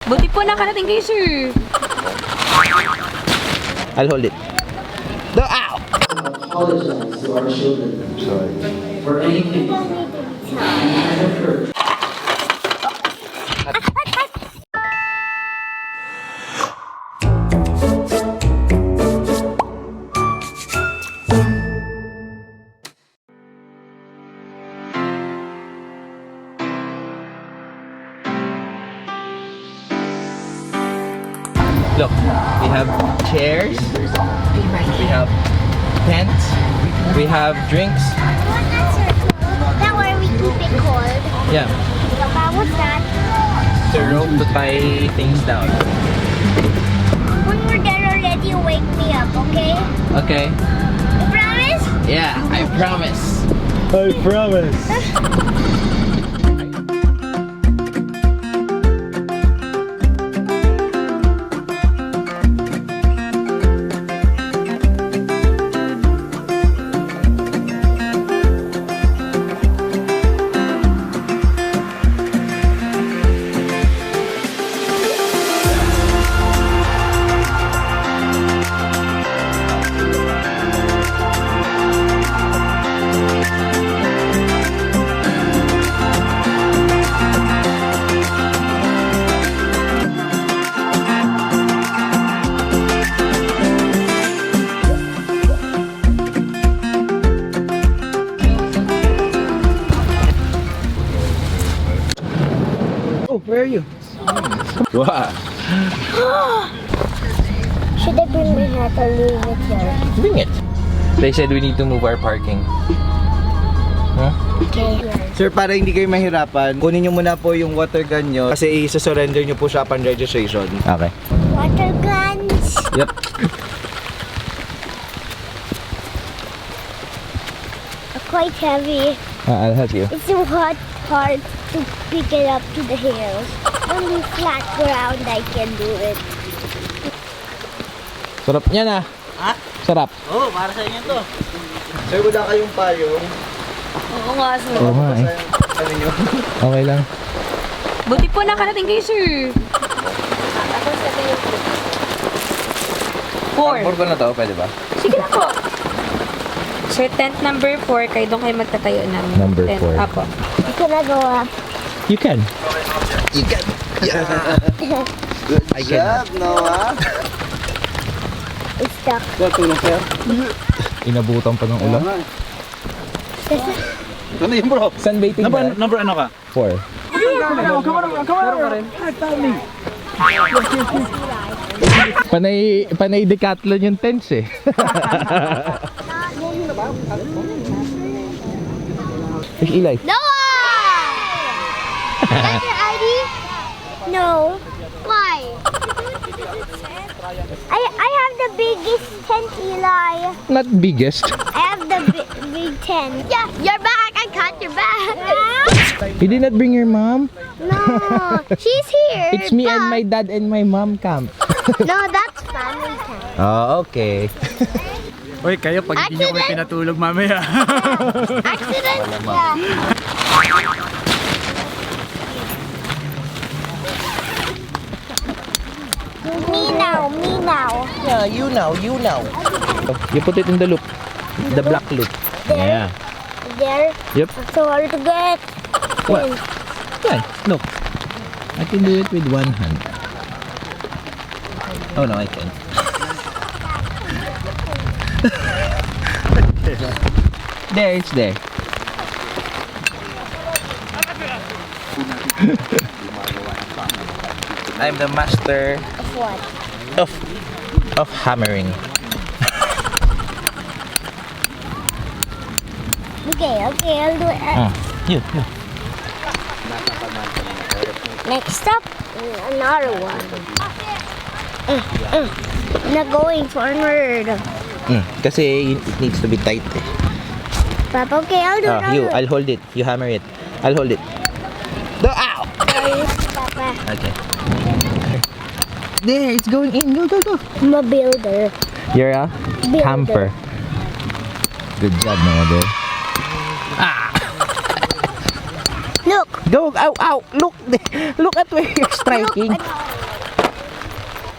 Buti po nakarating kayo, sir. I'll hold it. No, ow! Apologize to our children. I'm sorry. For anything we have occurred. Look, we have chairs, we have tents, we have drinks. That where we keep it cold. Yeah, What's that? it's a rope to tie things down. When we're done already, wake me up, okay? Okay. You promise? Yeah, I promise. I promise. Oh, where are you? Wow. Should I bring my hat or leave it here? Bring it. They said we need to move our parking. Huh? Okay. Sir, para hindi kayo mahirapan, kunin nyo muna po yung water gun nyo kasi isa-surrender nyo po siya upon registration. Okay. Water guns. Yep. Quite heavy. I'll help you. It's so hard to pick it up to the hills. Only flat ground I can do it. Sarap niya na. Ha? Sarap. Oo, para sa inyo to. Sir, wala kayong payong. Oo nga, sir. Oo nga eh. Ano nyo? Okay lang. Buti po nakarating kayo, sir. 4. Pagpor ko na to, pwede ba? Sige na po. Sir, tent number 4, kayo doon kayo magtatayo ng Number tent. 4. Apo. You cannot go up. You can. You can. Yeah. Good job, Noah. It's stuck. Tulong sir. Inabutan pa ng ulan. Ano yun bro? Sunbathing ba? Number ano ka? 4. Panay decathlon yung tents eh. Fish Eli. Noah! That's your ID? No. Why? I have the biggest tent, Eli. Not biggest. I have the big tent. Yeah, you're back. I caught your back. You did not bring your mom? No, she's here. It's me and my dad and my mom camp. No, that's family camp. Oh, okay. Uy, kayo pag hindi nyo kami Accident! pinatulog mamaya. Accident? Yeah. Me now. Yeah, you know. You put it in the loop. The black loop. Yeah. There. Yep. So hard to get. What? Yeah, look. I can do it with one hand. Oh no, I can't. There, it's there. I'm the master Of what? of hammering. Okay, I'll do it. You. Next up, another one. Not going forward. Kasi it needs to be tight. Papa, okay, I'll do it. I'll hold it. You hammer it. I'll hold it. No, ow! Papa. Okay. There, it's going in. Go. I'm a builder. You're a Builder. camper. Good job, mother. Look. Go! Ow! Look! Look at where you're striking. Look.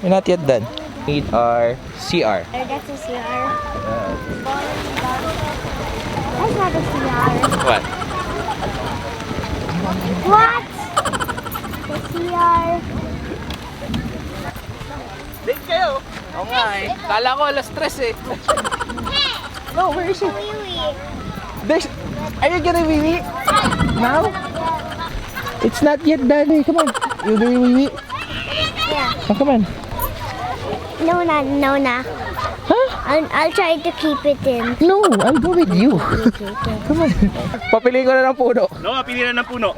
We're not yet done. Need our CR. That's a CR. That's not a CR. What? What? The CR. Late kayo. Oo nga eh. Kala ko alas 3 eh. No, where is it? There's... Are you gonna wee-wee? Now? It's not yet done eh. Come on. You do wee-wee? Yeah. Oh, come on. No na. Huh? I'll try to keep it in. No, I'll go with you. Okay. Come on. Papiliin ko na ng puno. No, pili na ng puno.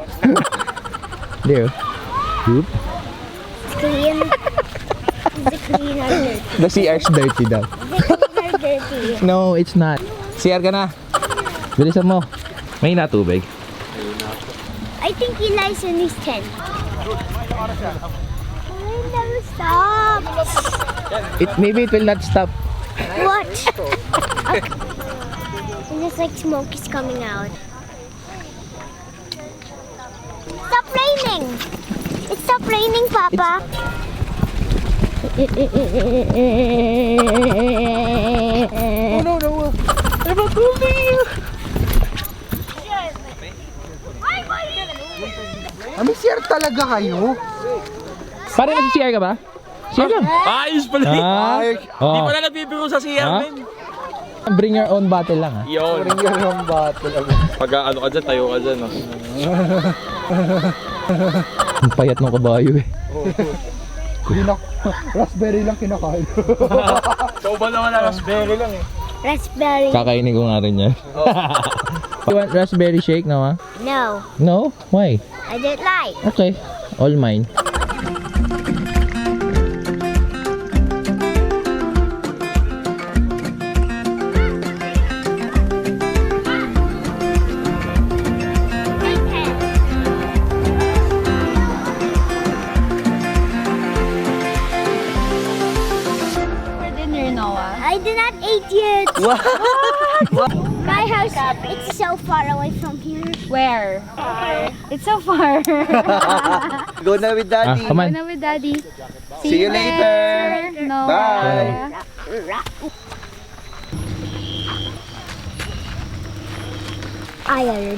There. Oop. It's clean. Is it clean or dirty? The CR's dirty daw. Is it clean or dirty? No, it's not. CR ka na. Bilisan mo. May na tubig. I think Eli's in his tent. It never stops. Maybe it will not stop. What? And it's like smoke is coming out. Stop raining! It stopped raining, Papa. No. I'm not holding you. May CR talaga kayo? Pare, nasi-CR ka ba? CR ka? Ayos pala. Di Oh. pala nagbibiro sa CR, men. Bring your own bottle lang ha. Yun. Bring your own bottle lang. Pag ano ka dyan, tayo ka dyan. No? Ang payat ng kabayo eh. Raspberry lang kinakain. So ba naman na raspberry lang eh. Raspberry. Kakainin ko nga rin yan. You want raspberry shake now ha? No, No? Why? I don't like. Okay. All mine. I did not eat yet. What? My house, it's so far away from here. Where? It's so far. Go na with daddy. Come on. Go with Daddy. See you later. No. Bye. Iron.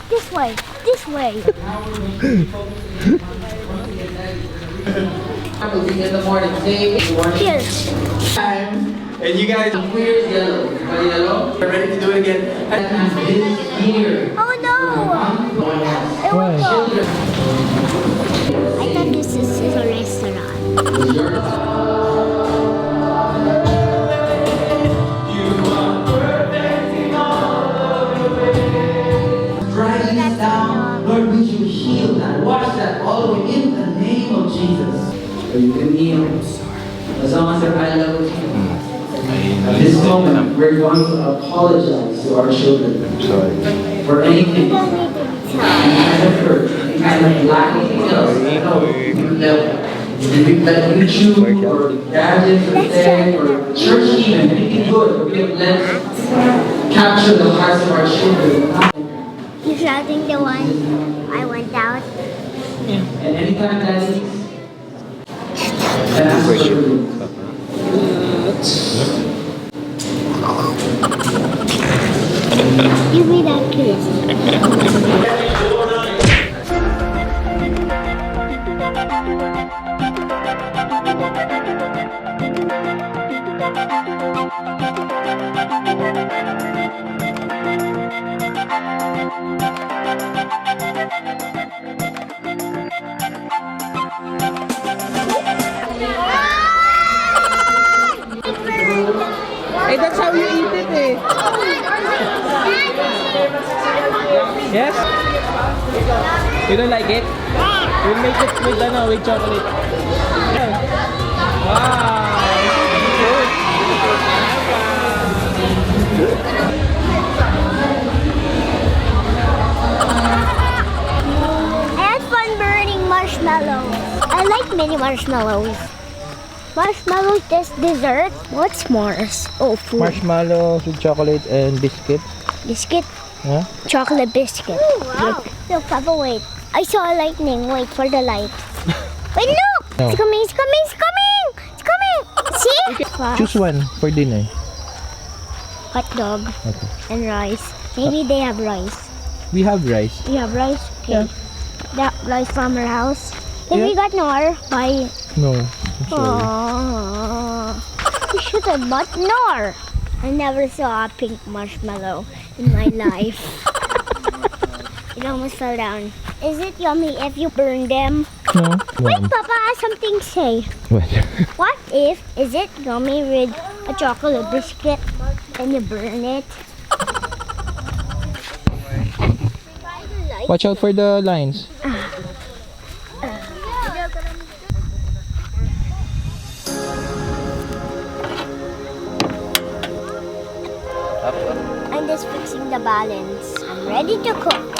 This way. In the morning, Here. and you guys, where's yellow? Yellow? We're ready to do it again. And this year. Oh no! It Why? won't go. I thought this is a restaurant. Write this down. Lord, would you heal that? Wash that all the way in the name of Jesus. Or you can kneel. As long as I love you. At this moment, we're going to apologize to our children. For anything, any kind of hurt, any kind of lacking else. That YouTube or gadgets or thing or church even, anything good, we have let capture the hearts of our children. You shouting the one I went out? And anytime that is, then ask for you. Give me that kiss. Hey, that's how you eat it eh. Yes? You don't like it? We'll make it with chocolate. Wow! I had fun burning marshmallows. I like mini marshmallows. Marshmallows, this dessert. What's s'mores? Oh, food. Marshmallows with chocolate and biscuit. Biscuit. Yeah? Chocolate biscuit. Wow. Look, Papa, wait. I saw a lightning. Wait for the light. Wait, look! No. It's coming, it's coming, it's coming! It's coming! See? Choose one for dinner. Hot dog Okay. and rice. Maybe they have rice. We have rice. You have rice? Okay. That rice from our house. If we got Nor, why? No. I'm sorry. Aww. We should have bought Nor. I never saw a pink marshmallow in my life. It almost fell down. Is it yummy if you burn them? No. Wait, No. Papa has something to say. What? What if, is it yummy with a chocolate biscuit and you burn it? Watch out for the lines. I'm just fixing the balance. I'm ready to cook.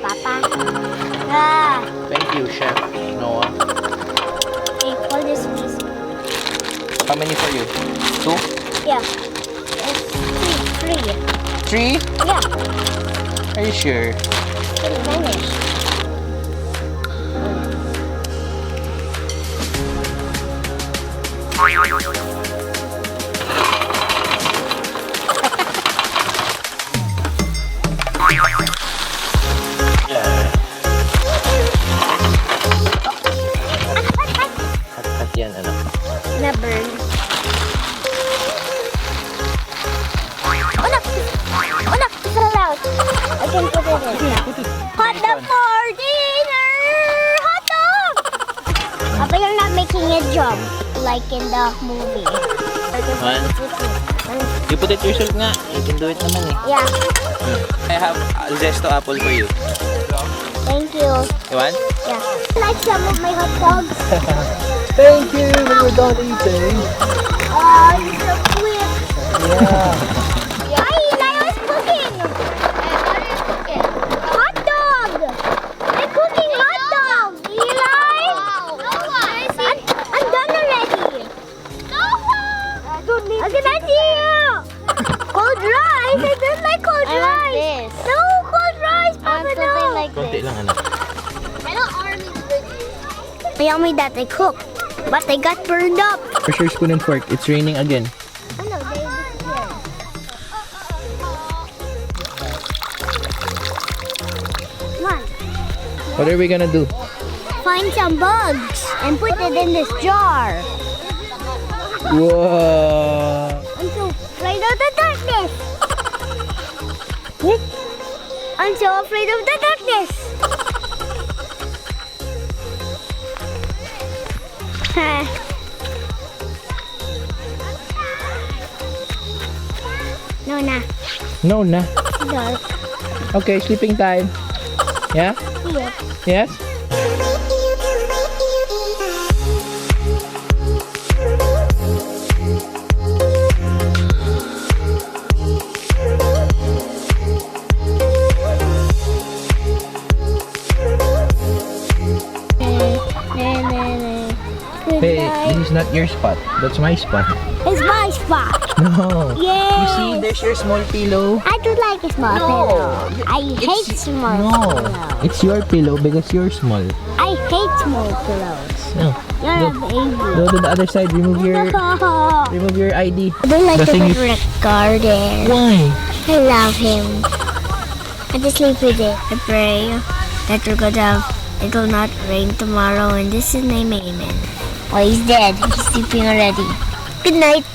Papa. Ah. Thank you, Chef Noah. Okay, hold this please. How many for you? 2? Yeah. It's three. 3? Yeah. Are you sure? It's finished. At yan, ano? Na-burn. Oh, no! Oh, no! It's allowed. I can put it in. Hot dog for dinner! Hot dog! Papa, you're not making it jump like in the movie. Man, you put it yourself nga. You can do it naman eh. Yeah. I have Zesto apple for you. Thank you. You want? Yeah. Like some of my hot dogs. Thank you. We're done eating. Oh, you're so quick. Yeah. Ay, Eli was cooking. Hot dog. I'm cooking hot dog. Eli. I'm done already. I cannot see you. Cold rice. I don't like cold rice. No, cold rice. Papa, no. Konti lang, ano? Yummy that I cooked, but they got burned up. For sure, spoon and fork. It's raining again. Oh no, they disappeared. Come on, What are we gonna do? find some bugs and put it in this jar. Whoa! I'm so afraid of the darkness. What? I'm so afraid of the darkness. No, nah. No, na. Dark. Okay, sleeping time. Yeah? Yep. Yes? Good Hey, night. this is not your spot. That's my spot. It's my spot. No. Yay! You see, there's your small pillow. I don't like a small pillow. I hate small pillows. It's your pillow because you're small. I hate small pillows. No. You're a baby. Go to the other side. Remove your ID. I don't like The the thing is- red garden. Why? I love him. I just sleep with it. I pray that it will not rain tomorrow, and this is my mailman. Oh, he's dead. He's sleeping already. Good night.